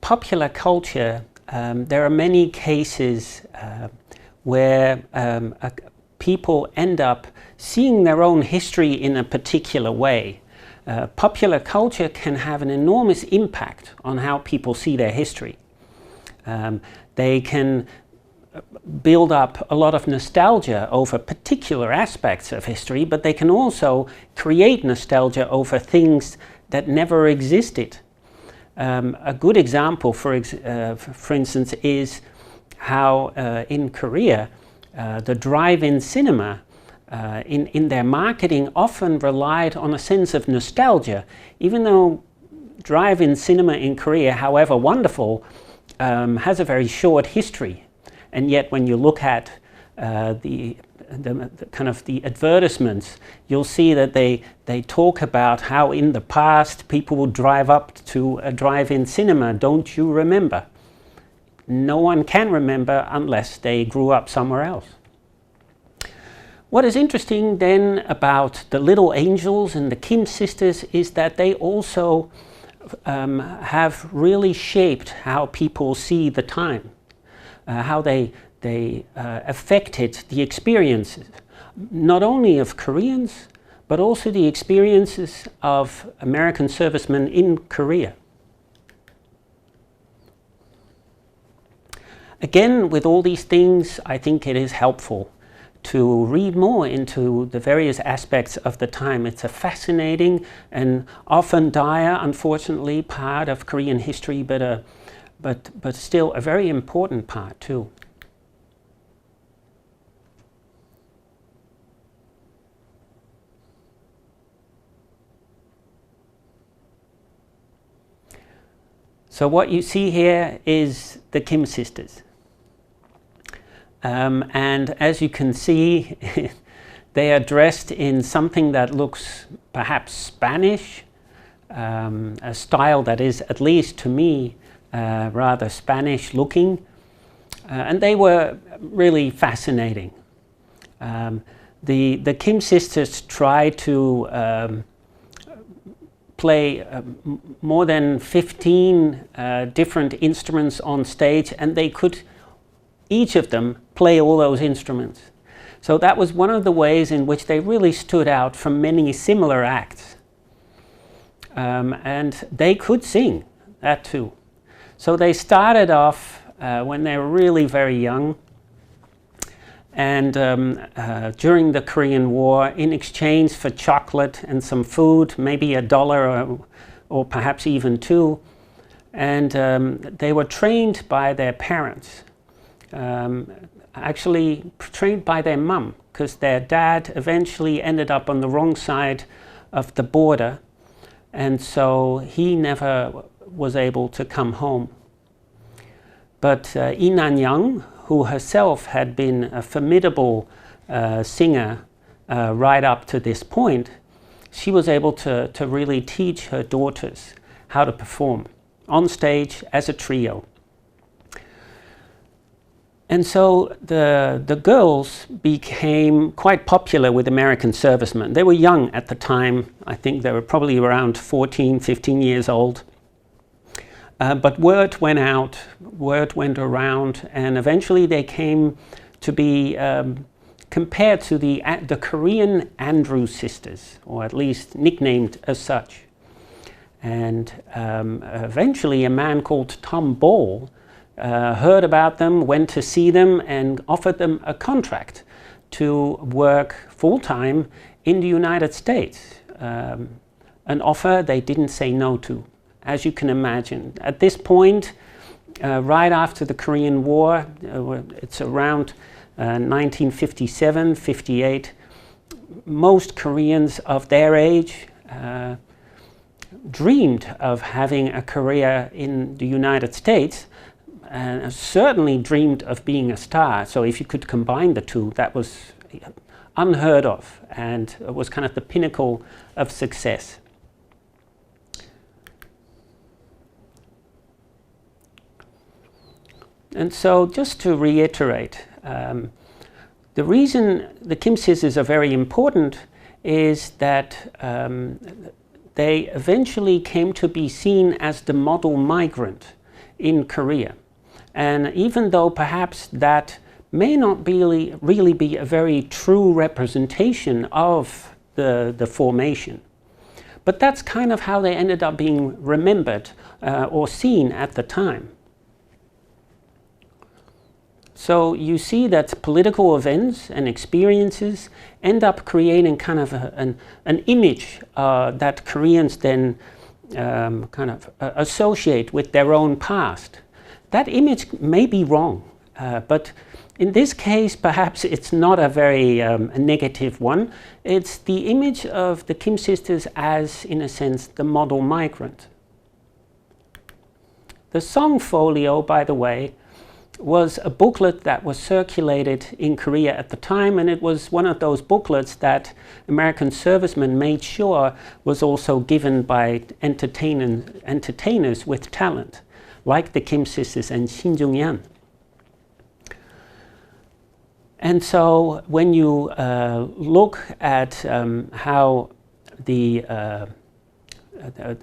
popular culture, there are many cases where people end up seeing their own history in a particular way. Popular culture can have an enormous impact on how people see their history. They can build up a lot of nostalgia over particular aspects of history, but they can also create nostalgia over things that never existed. A good example, for instance, is how in Korea, the drive-in cinema in their marketing often relied on a sense of nostalgia, even though drive-in cinema in Korea, however wonderful, has a very short history. And yet when you look at the kind of the advertisements, you'll see that they talk about how in the past people would drive up to a drive-in cinema. Don't you remember? No one can remember unless they grew up somewhere else. What is interesting then about the Little Angels and the Kim sisters is that they also have really shaped how people see the time, how they affected the experiences, not only of Koreans, but also the experiences of American servicemen in Korea. Again, with all these things, I think it is helpful to read more into the various aspects of the time. It's a fascinating and often dire, unfortunately, part of Korean history, but still a very important part too. So what you see here is the Kim sisters. And as you can see, they are dressed in something that looks perhaps Spanish, a style that is, at least to me, rather Spanish looking. And they were really fascinating. The Kim sisters tried to play more than 15 different instruments on stage, and they could, each of them, play all those instruments. So that was one of the ways in which they really stood out from many similar acts. And they could sing, that too. So they started off when they were really very young, and during the Korean War, in exchange for chocolate and some food, maybe $1 or perhaps even $2, and they were trained by their parents. Actually trained by their mum, because their dad eventually ended up on the wrong side of the border, and so he never was able to come home. But Lee Nan-young, who herself had been a formidable singer right up to this point, she was able to really teach her daughters how to perform on stage as a trio. And so the girls became quite popular with American servicemen. They were young at the time. I think they were probably around 14, 15 years old. But word went out, word went around, and eventually they came to be compared to the Korean Andrews sisters, or at least nicknamed as such. And eventually a man called Tom Ball heard about them, went to see them, and offered them a contract to work full-time in the United States. An offer they didn't say no to, as you can imagine. At this point, right after the Korean War, it's around 1957, 58, most Koreans of their age dreamed of having a career in the United States, and certainly dreamed of being a star. So if you could combine the two, that was unheard of, and it was kind of the pinnacle of success. And so just to reiterate, the reason the Kim sisters are very important is that they eventually came to be seen as the model migrant in Korea. And even though perhaps that may not really be a very true representation of the formation, but that's kind of how they ended up being remembered or seen at the time. So you see that political events and experiences end up creating kind of an image that Koreans then kind of associate with their own past. That image may be wrong, but in this case, perhaps it's not a very a negative one. It's the image of the Kim sisters as, in a sense, the model migrant. The Song Folio, by the way, was a booklet that was circulated in Korea at the time, and it was one of those booklets that American servicemen made sure was also given by entertainers with talent, like the Kim sisters and Shin Jung-yan. And so when you look at how the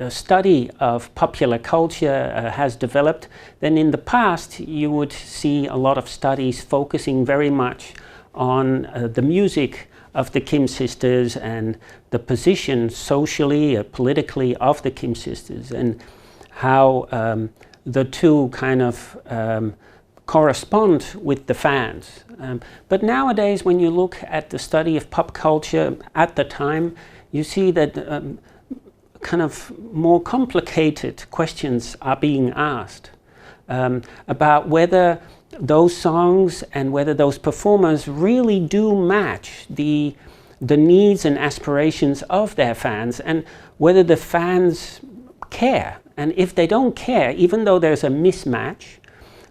study of popular culture has developed, then in the past you would see a lot of studies focusing very much on the music of the Kim sisters and the position socially, politically of the Kim sisters, and how the two kind of correspond with the fans. But nowadays, when you look at the study of pop culture at the time, you see that kind of more complicated questions are being asked about whether those songs and whether those performers really do match the needs and aspirations of their fans, and whether the fans care. And if they don't care, even though there's a mismatch,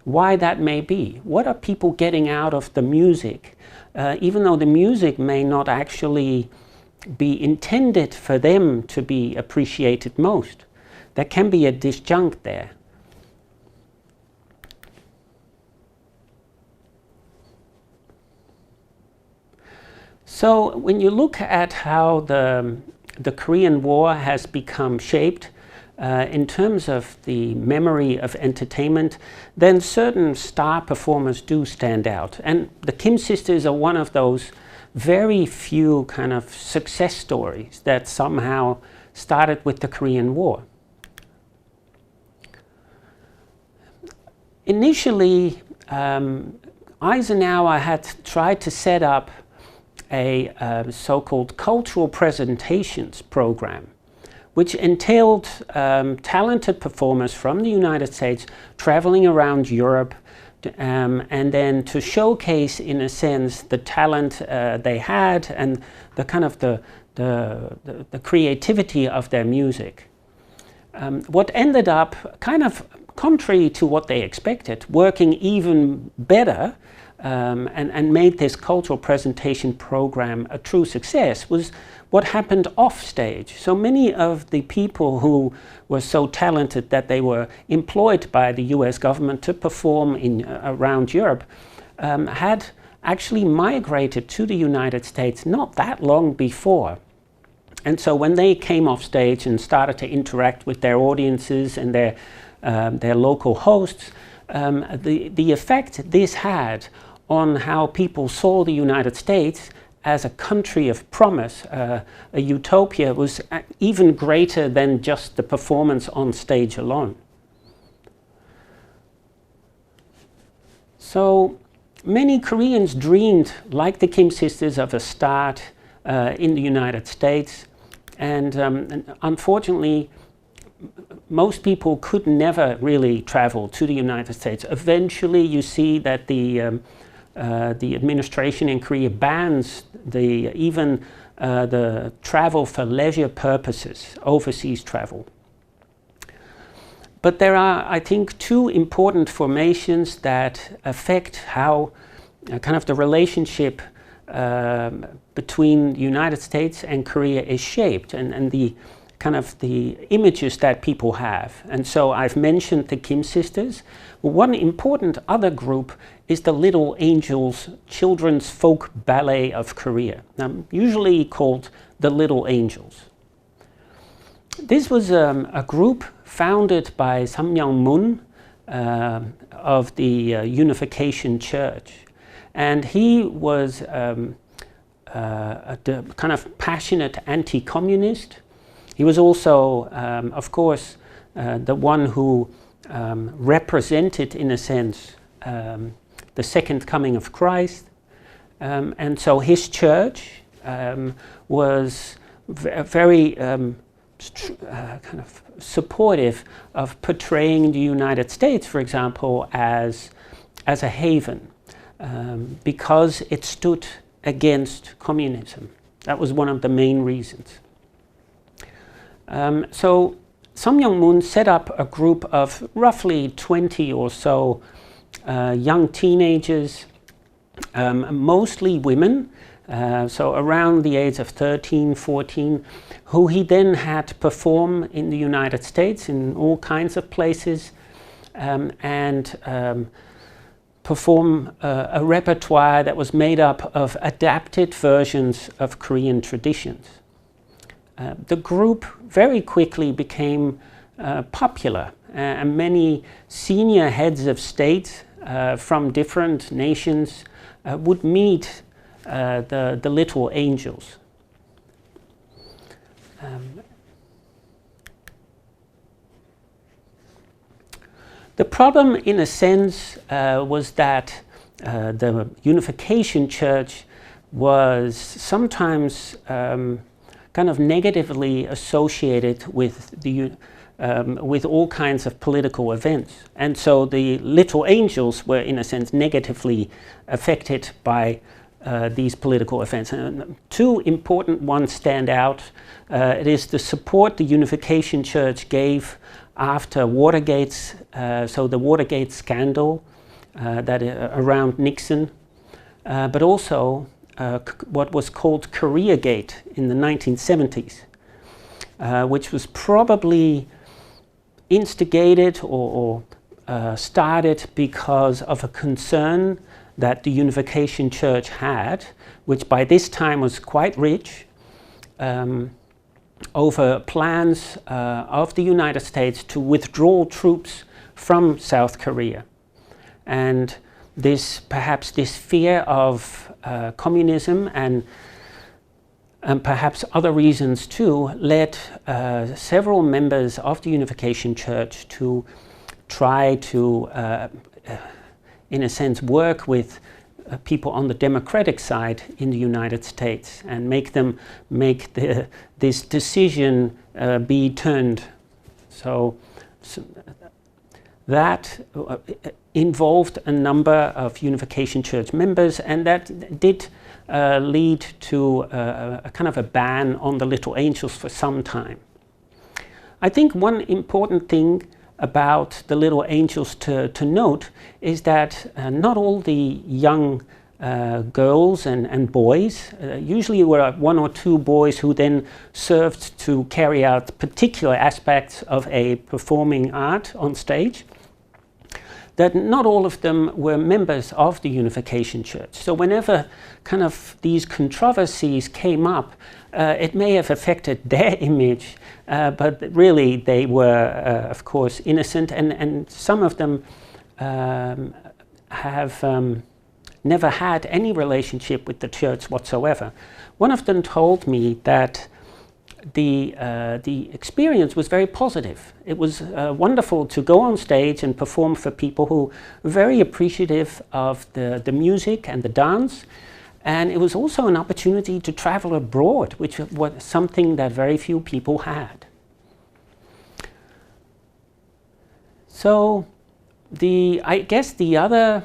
why that may be. What are people getting out of the music? Even though the music may not actually be intended for them to be appreciated most, there can be a disjunct there. So when you look at how the Korean War has become shaped, in terms of the memory of entertainment, then certain star performers do stand out. And the Kim sisters are one of those very few kind of success stories that somehow started with the Korean War. Initially, Eisenhower had tried to set up a so-called cultural presentations program, which entailed talented performers from the United States traveling around Europe, and then to showcase, in a sense, the talent they had and the kind of the creativity of their music. What ended up, kind of contrary to what they expected, working even better and made this cultural presentation program a true success was what happened off stage. So many of the people who were so talented that they were employed by the US government to perform around Europe had actually migrated to the United States not that long before. And so when they came off stage and started to interact with their audiences and their local hosts, the effect this had on how people saw the United States as a country of promise, a utopia, was even greater than just the performance on stage alone. So many Koreans dreamed, like the Kim sisters, of a start in the United States, and unfortunately most people could never really travel to the United States. Eventually you see that the administration in Korea bans even the travel for leisure purposes, overseas travel. But there are, I think, two important formations that affect how kind of the relationship between the United States and Korea is shaped, and the kind of the images that people have. And so I've mentioned the Kim sisters. One important other group is the Little Angels Children's Folk Ballet of Korea, usually called the Little Angels. This was a group founded by Sam Young-moon of the Unification Church. And he was a kind of passionate anti-communist. He was also, of course, the one who represented, in a sense, the second coming of Christ. And so his church was very kind of supportive of portraying the United States, for example, as a haven, because it stood against communism. That was one of the main reasons. So Sam Myung-moon set up a group of roughly 20 or so young teenagers, mostly women, so around the age of 13, 14, who he then had perform in the United States in all kinds of places, and perform a repertoire that was made up of adapted versions of Korean traditions. The group very quickly became popular, and many senior heads of state from different nations would meet the Little Angels. The problem, in a sense, was that the Unification Church was sometimes kind of negatively associated with with all kinds of political events. And so the Little Angels were, in a sense, negatively affected by these political events. And two important ones stand out. It is the support the Unification Church gave after Watergate's, so the Watergate scandal around Nixon, but also what was called Koreagate in the 1970s, which was probably instigated or started because of a concern that the Unification Church had, which by this time was quite rich, over plans of the United States to withdraw troops from South Korea. And perhaps this fear of communism and perhaps other reasons too led several members of the Unification Church to try to, in a sense, work with people on the Democratic side in the United States and make this decision be turned. So that involved a number of Unification Church members, and that did lead to a kind of a ban on the Little Angels for some time. I think one important thing about the Little Angels to note is that not all the young girls and boys, usually were one or two boys who then served to carry out particular aspects of a performing art on stage, that not all of them were members of the Unification Church. So whenever kind of these controversies came up, it may have affected their image, but really they were, of course, innocent, and some of them have never had any relationship with the church whatsoever. One of them told me that the experience was very positive. It was wonderful to go on stage and perform for people who were very appreciative of the music and the dance. And it was also an opportunity to travel abroad, which was something that very few people had. So I guess the other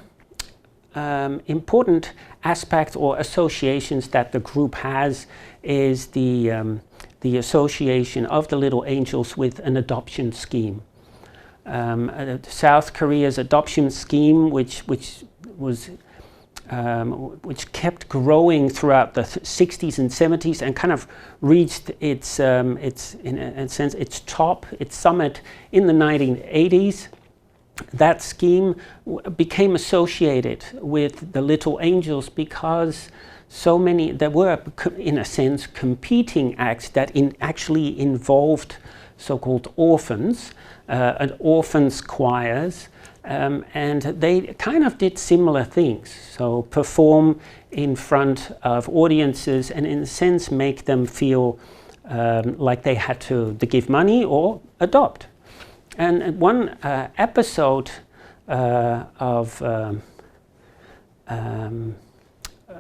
important aspect or associations that the group has is the association of the Little Angels with an adoption scheme. South Korea's adoption scheme, which kept growing throughout the 60s and 70s and kind of reached its in a sense its summit in the 1980s. That scheme became associated with the Little Angels because there were, in a sense, competing acts that actually involved so-called orphans and orphans choirs, and they kind of did similar things. So perform in front of audiences and in a sense make them feel like they had to give money or adopt. And one episode of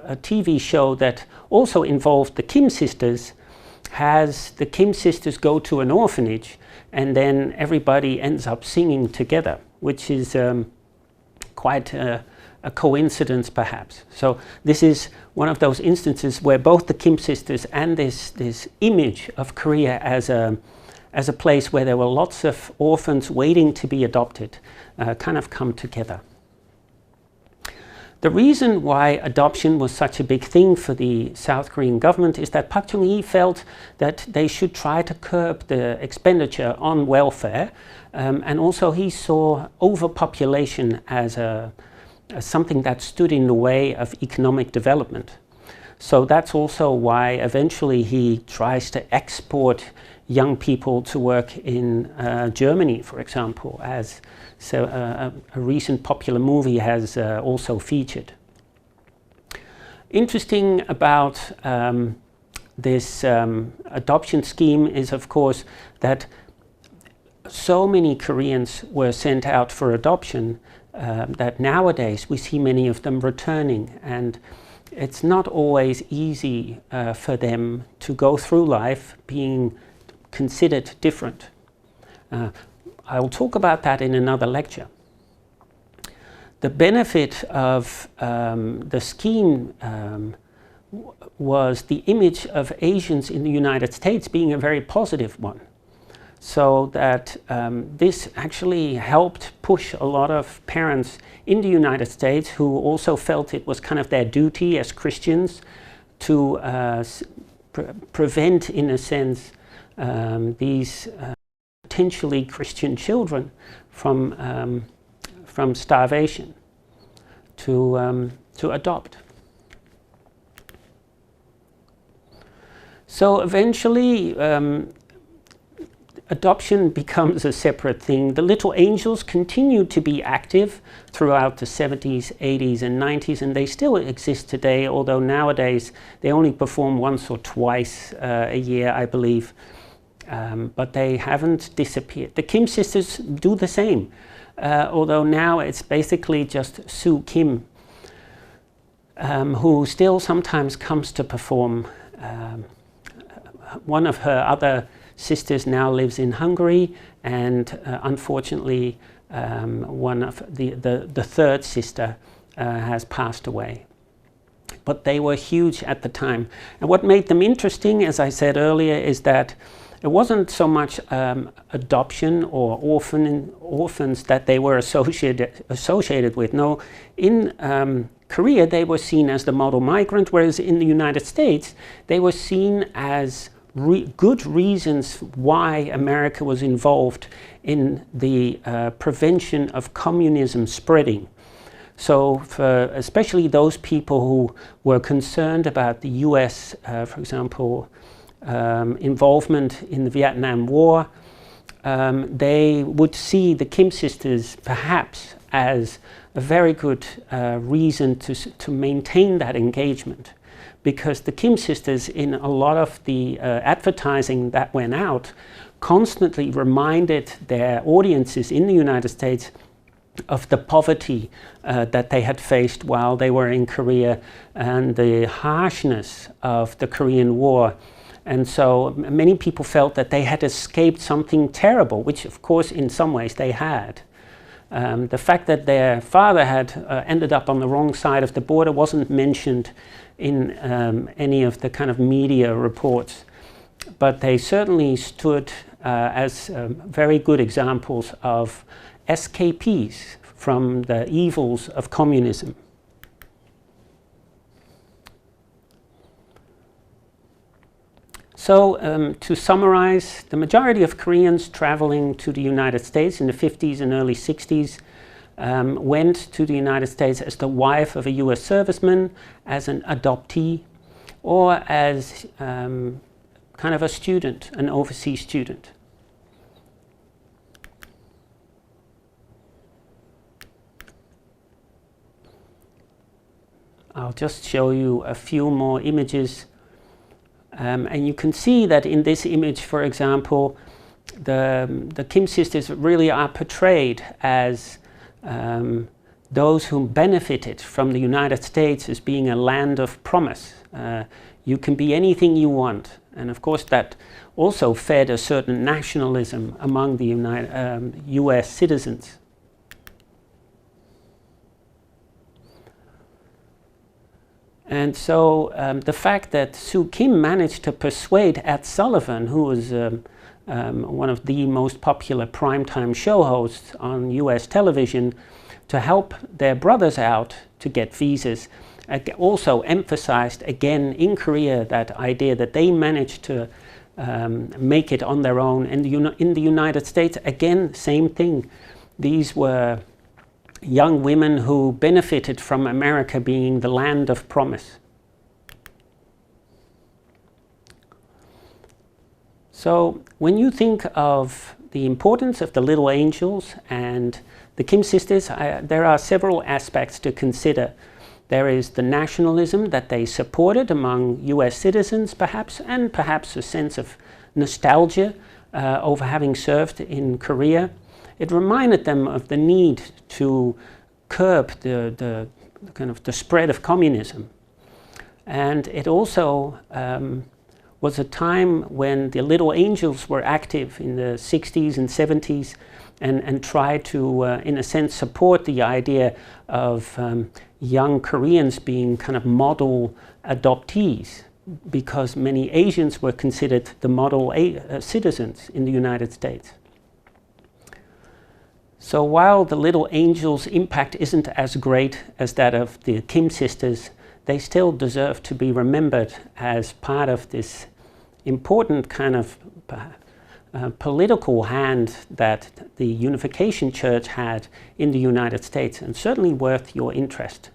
a TV show that also involved the Kim sisters has the Kim sisters go to an orphanage and then everybody ends up singing together, which is quite a coincidence perhaps. So this is one of those instances where both the Kim sisters and this image of Korea as a place where there were lots of orphans waiting to be adopted kind of come together. The reason why adoption was such a big thing for the South Korean government is that Park Chung-hee felt that they should try to curb the expenditure on welfare, and also he saw overpopulation as something that stood in the way of economic development. So that's also why eventually he tries to export young people to work in Germany, for example, as a recent popular movie has also featured. Interesting about this adoption scheme is, of course, that so many Koreans were sent out for adoption that nowadays we see many of them returning, and it's not always easy for them to go through life being considered different. I'll talk about that in another lecture. The benefit of the scheme was the image of Asians in the United States being a very positive one. So that this actually helped push a lot of parents in the United States who also felt it was kind of their duty as Christians to prevent, in a sense, these potentially Christian children from starvation, to adopt. So eventually adoption becomes a separate thing. The Little Angels continued to be active throughout the 70s, 80s and 90s, and they still exist today, although nowadays they only perform once or twice a year, I believe. But they haven't disappeared. The Kim sisters do the same, although now it's basically just Soo Kim, who still sometimes comes to perform. One of her other sisters now lives in Hungary, and unfortunately one of the third sister has passed away. But they were huge at the time. And what made them interesting, as I said earlier, is that it wasn't so much adoption or orphans that they were associated with. No, in Korea they were seen as the model migrant, whereas in the United States they were seen as good reasons why America was involved in the prevention of communism spreading. So for especially those people who were concerned about the US, for example, involvement in the Vietnam War, they would see the Kim sisters perhaps as a very good reason to maintain that engagement. Because the Kim sisters, in a lot of the advertising that went out, constantly reminded their audiences in the United States of the poverty that they had faced while they were in Korea and the harshness of the Korean War. And so many people felt that they had escaped something terrible, which of course in some ways they had. The fact that their father had ended up on the wrong side of the border wasn't mentioned in any of the kind of media reports, but they certainly stood as very good examples of escapees from the evils of communism. So to summarize, the majority of Koreans traveling to the United States in the 50s and early 60s went to the United States as the wife of a US serviceman, as an adoptee, or as kind of a student, an overseas student. I'll just show you a few more images. And you can see that in this image, for example, the Kim sisters really are portrayed as those who benefited from the United States as being a land of promise. You can be anything you want. And of course that also fed a certain nationalism among the US citizens. And so the fact that Suu Kim managed to persuade Ed Sullivan, who was one of the most popular primetime show hosts on US television, to help their brothers out to get visas, also emphasized again in Korea that idea that they managed to make it on their own. And in the United States, again, same thing. These were young women who benefited from America being the land of promise. So when you think of the importance of the Little Angels and the Kim sisters, there are several aspects to consider. There is the nationalism that they supported among US citizens, perhaps, and perhaps a sense of nostalgia over having served in Korea. It reminded them of the need to curb the kind of the spread of communism. And it also was a time when the Little Angels were active in the 60s and 70s and tried to, in a sense, support the idea of young Koreans being kind of model adoptees, because many Asians were considered the model citizens in the United States. So while the Little Angels' impact isn't as great as that of the Kim sisters, they still deserve to be remembered as part of this important kind of political hand that the Unification Church had in the United States, and certainly worth your interest.